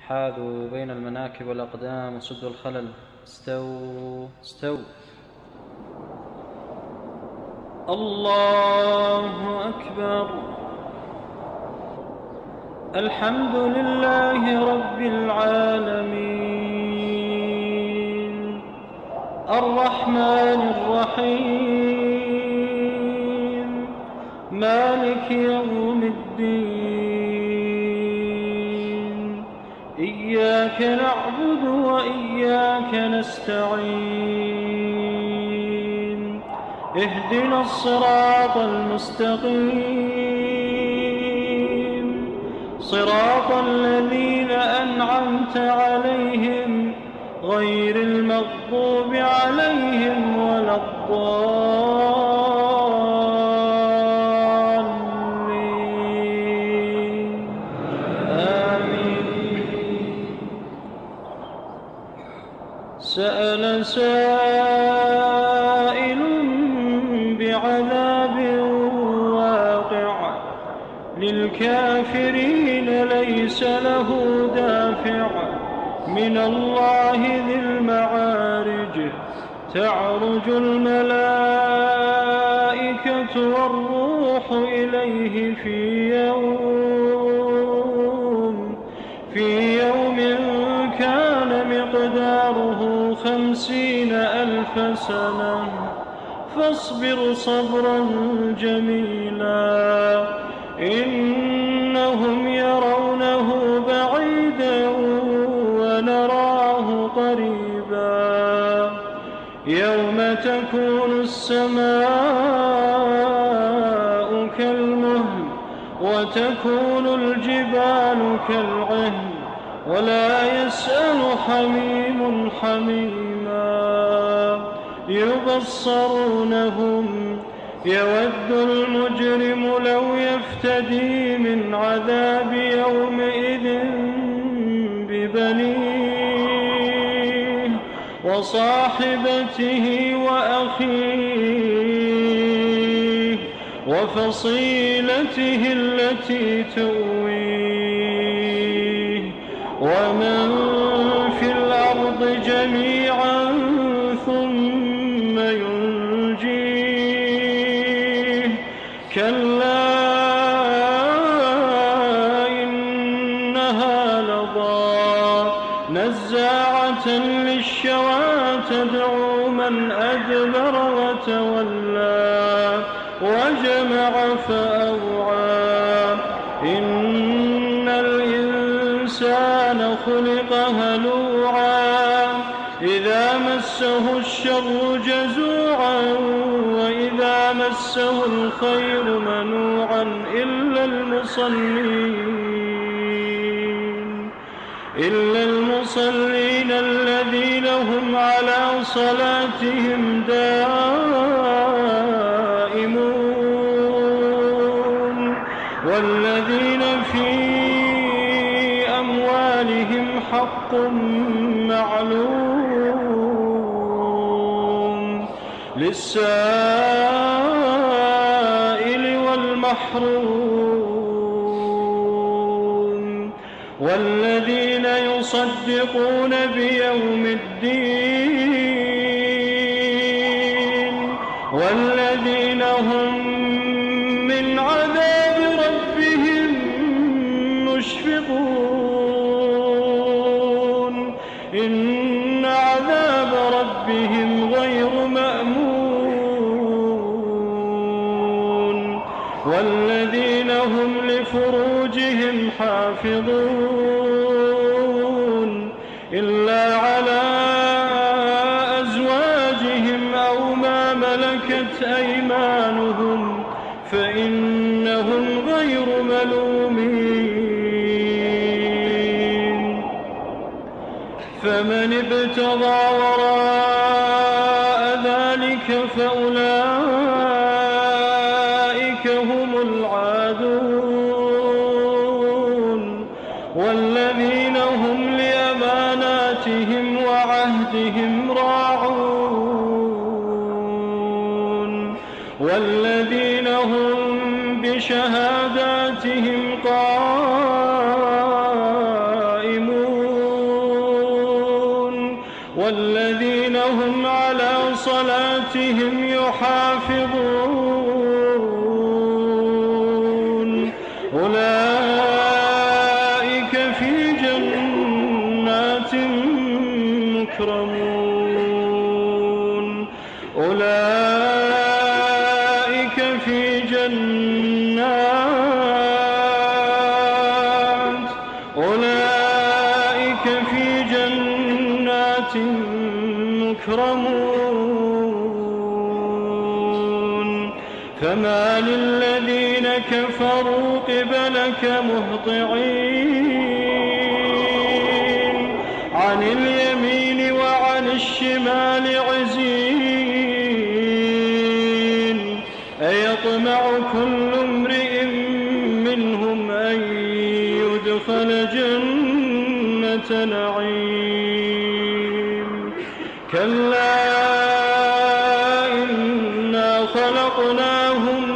حاذوا بين المناكب والأقدام وسدوا الخلل. استووا. الله أكبر. الحمد لله رب العالمين الرحمن الرحيم مالك يوم الدين إياك نعبد وإياك نستعين اهدنا الصراط المستقيم صراط الذين أنعمت عليهم غير المغضوب عليهم ولا الضالين آمين. سأل سائل بعذاب واقع للكافرين ليس له دافع من الله ذي المعارج تعرج الملائكة والروح إليه في يوم كان مقداره 50,000 سنة فاصبر صبرا جميلا إنهم يرونه بعيدا ونراه قريبا يوم تكون السماء كالمهل وتكون الجبال كالعهن ولا يسأل حميم حميما يبصرونهم يود المجرم لو يفتدي من عذاب يومئذ ببنيه وصاحبته وأخيه وفصيلته التي تؤويه ومن في الأرض جميعا ثم ينجيه كلا إنها لظى نزاعة للشوى تدعو من أدبر وتولى وجمع فأوعى إن الإنسان خلق هلوعا إذا مسه الشر جزوعا وإذا مسه الخير منوعا إلا المصلين الذين هم على صلاتهم دائمون والذين في أموالهم حق معلوم للسائل والمحروم والذين يصدقون بيوم الدين والذين هم من عذاب ربهم مشفقون إن عذاب ربهم غير مأمون والذين هم لفروجهم حافظون إلا على أزواجهم أو ما ملكت أيمانهم فإنهم غير ملومين فمن ابتغى وراء ذلك فأولئك هم العادون والذين هم لأماناتهم وعهدهم راعون والذين هم بشهاداتهم قائمون والذين هم على صلاتهم يحافظون أولئك في جنات مكرمون أولئك في جنات مكرمون فما للذين كفروا قبلك مهطعين عن اليمين وعن الشمال عزين أيطمع كل امرئ منهم أن يدخل جنة نعيم كلا إنا خلقناهم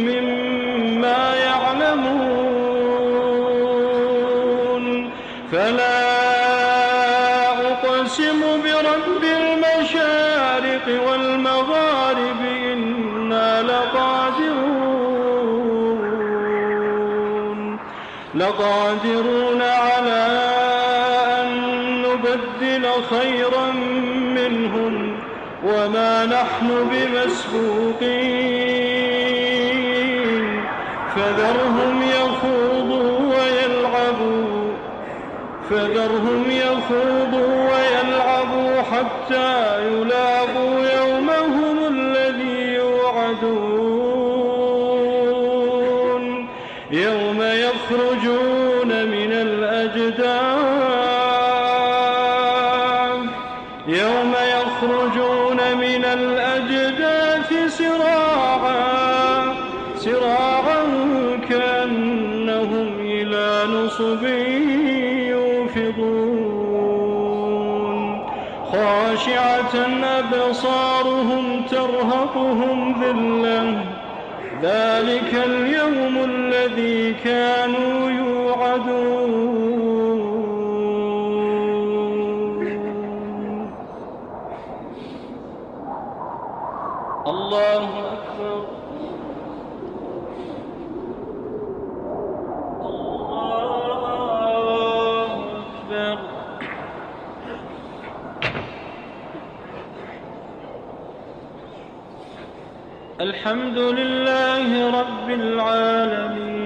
مما يعلمون فلا أقسم برب المشارق والمغارب إنا لقادرون على أن نبدل خيرا منهم وما نحن بمسبوقين فذرهم يخوضوا ويلعبوا حتى يلاقوا يومهم الذي يوعدون يوم يخرجون من الأجداث سراعا كأنهم إلى نصب يوفضون خاشعة أبصارهم ترهقهم ذلة ذلك اليوم الذي كانوا يوعدون الله أكبر الله أكبر الحمد لله رب العالمين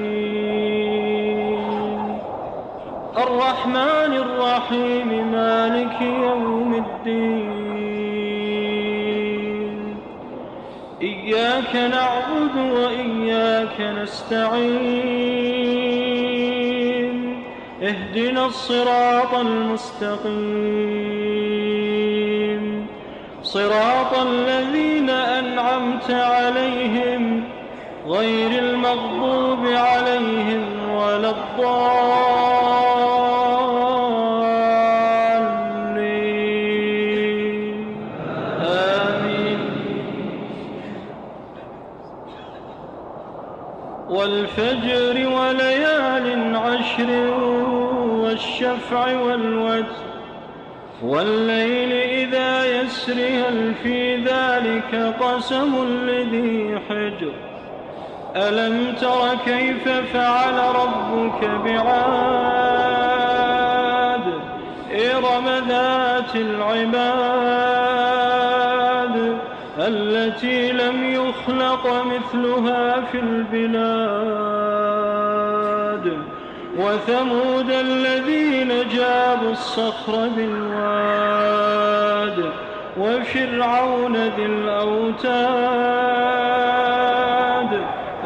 الرحمن الرحيم مالك يوم الدين إياك نعبد وإياك نستعين اهدنا الصراط المستقيم صراط الذين أنعمت عليهم غير المغضوب عليهم ولا الضالين آمين والفجر وليال عشر والشفع والوتر والليل إذا يسر هل في ذلك قسم لذي حجر ألم تر كيف فعل ربك بعاد إرم ذات العماد التي لم يخلق مثلها في البلاد وثمود الذين جابوا الصخر بالواد وفرعون ذي الأوتاد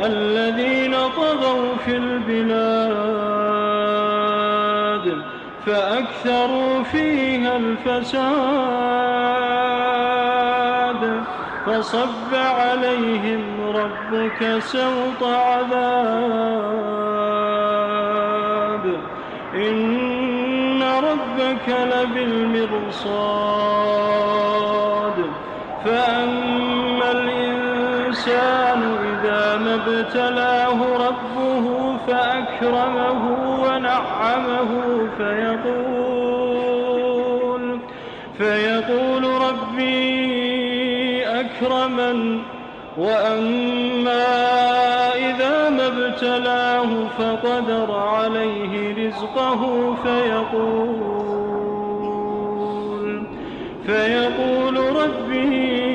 الذين طغوا في البلاد فأكثروا فيها الفساد فصب عليهم ربك سوط عذاب إن ربك لبالمرصاد فأما الإنسان إذا ما ابتلاه ربه فأكرمه ونعمه فيقول ربي أكرمن وأما إذا ما ابتلاه فقدر عليه رزقه فيقول ربي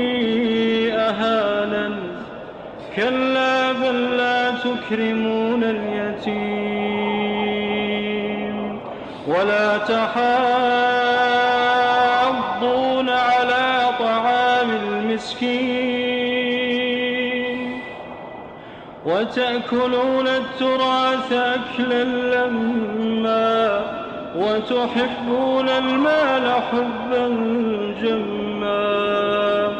أهانن كلا بل لا تكرمون اليتيم ولا تحاضون على طعام المسكين وتأكلون التراث أكلا لما وتحبون المال حبا جما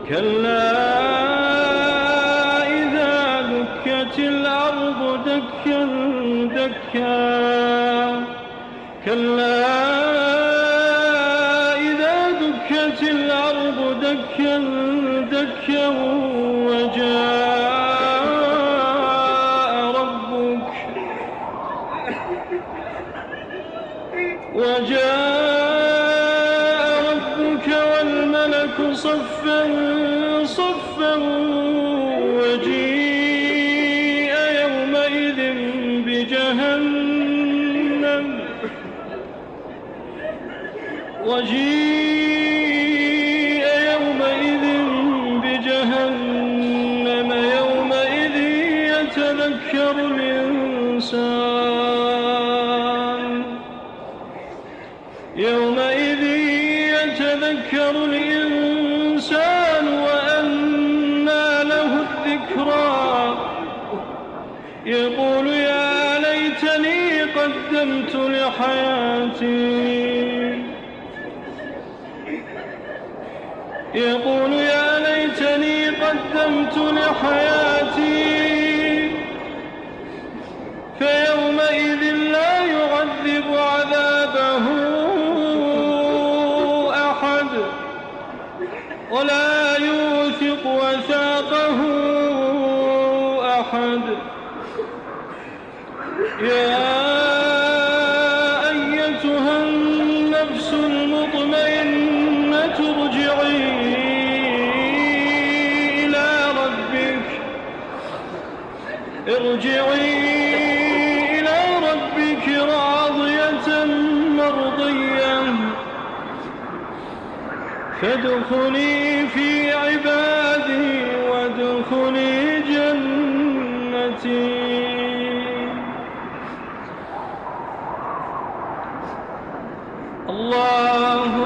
كلا إذا دكت الأرض دكا دكا كلا إذا دكت الأرض دكا دكا وجاء ربك والملك صفا صفا وجيء يومئذ بجهنم يومئذ يتذكر الإنسان وأنى له الذكرى يقول يا ليتني قدمت لحياتي فيومئذ لا يعذب عذابه أحد ولا يوثق وثاقه أحد يا أيتها النفس المطمئنة ارجعي إلى ربك راضية مرضية فادخلي في عبادي وادخلي جنتي. الله